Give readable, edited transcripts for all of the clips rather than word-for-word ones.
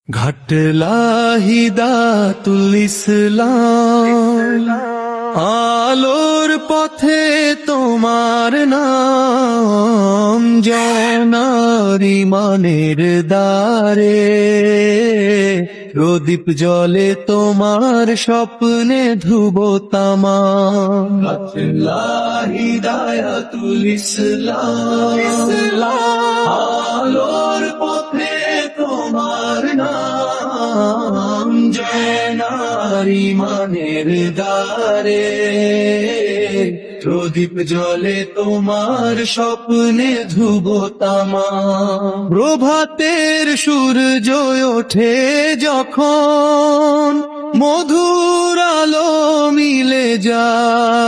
ঘাটলা হিদায়াতুল ইসলাম, আলোর পথে তোমার নাম, জানার ইমানের দ্বারে প্রদীপ জ্বলে তোমার স্বপ্নে ধ্রুব তামা। ঘাটলা হিদায়াতুল ইসলাম, আলোর পথে তোমার নাম, জানার ইমানের দ্বারে প্রদীপ জ্বলে তোমার স্বপ্নে ধ্রুব তামা। প্রভাতের সূর্য ওঠে যখন, মধুর আলো মিলে যায়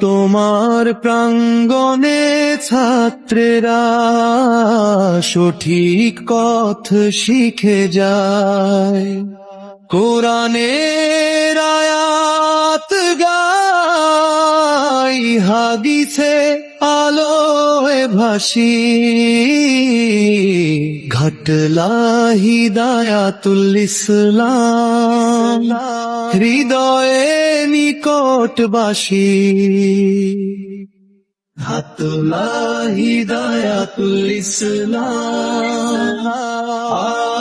তোমার প্রাঙ্গণে, ছাত্রেরা সঠিক পথ শিখে যায়। কোরআনের আয়াত গাই, হাদিসে আলোয় ভাসি, ঘাটলা হিদায়াতুল ইসলাম, হৃদয়ে নিকটবাসী। ঘাটলা হিদায়াতুল ইসলাম,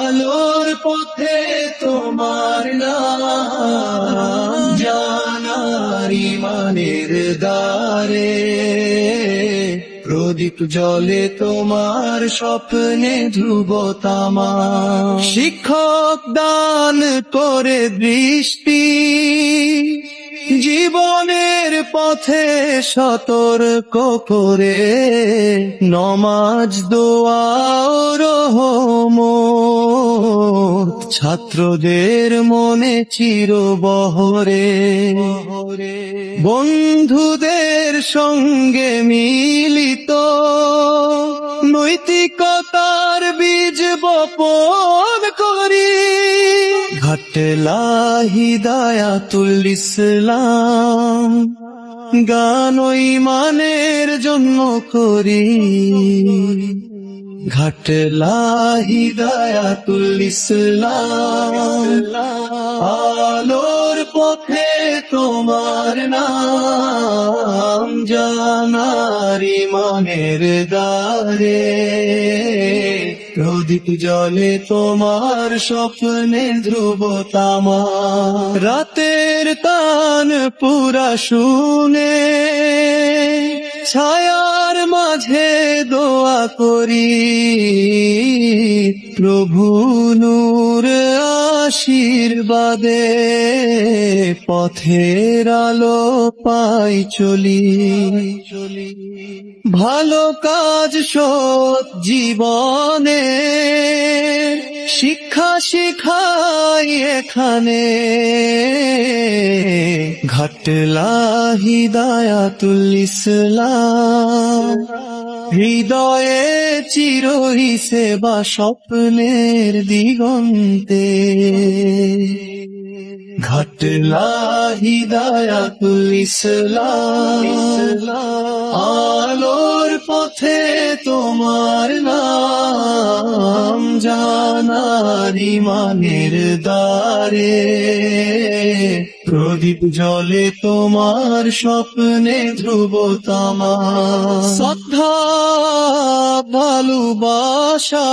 আলোর পথে তোমার নাম, জানার ইমানের দ্বারে প্রদীপ জ্বলে তোমার স্বপ্নে ধ্রুব তামা। শিক্ষক দান করে দৃষ্টি, জীবনের পথে সতর্ক করে, নমাজ দোয়া ও রহমত ছাত্রদের মনে চিরবহরে। বন্ধুদের সঙ্গে মিলিত নৈতিকতার বীজ বপন করি, ঘাটলা হিদায়াতুল ইসলাম, গান ঈমানের জন্য করি। ঘাটলা হিদায়াতুল ইসলাম, আলোর পথে তোমার নাম, জানার ইমানের দ্বারে প্রদীপ জ্বলে তোমার স্বপ্নে ধ্রুব তামা। রাতের তান পুরা শুনে ছায়ার মাঝে দোয়া করি, প্রভু নূর আশীর্বাদে পথের আলো পাই চলি। ভালো কাজ সৎ জীবনে শিক্ষা শিখাই এখানে, ঘাটলা হিদায়াতুল ইসলাম, হৃদয়ে চিরই সেবা স্বপ্নের দিগন্তে। ঘাটলা হিদায়াতুল ইসলাম, আলোর পথে তোমার নাম, জানার ইমানের দ্বারে প্রদীপ জ্বলে তোমার স্বপ্নে ধ্রুব তামা। শ্রদ্ধা ভালোবাসা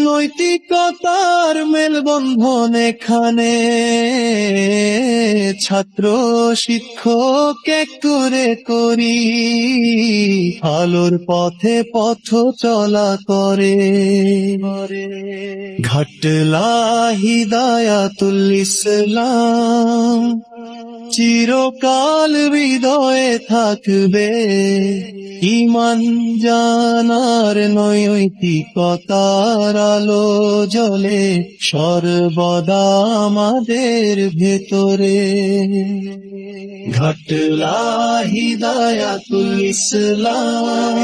নৈতিকতার মেলবন্ধন এখানে, ছাত্র শিক্ষক এক করে করি, আলোর পথে পথ চলা করে। ঘাটলা হিদায়াতুল ইসলাম, চিরকাল হৃদয়ে থাকবে, ঈমান জানার নৈতিকতার আলো জ্বলে সর্বদা আমাদের ভেতরে। ঘাটলা হিদায়াতুল ইসলাম,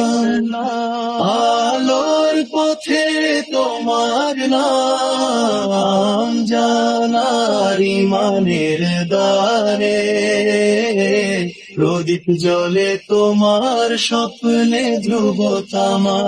আলোর পথে তোমার নাম, জানার ইমানের দ্বারে প্রদীপ জ্বলে তোমার স্বপ্নে ধ্রুব তামা।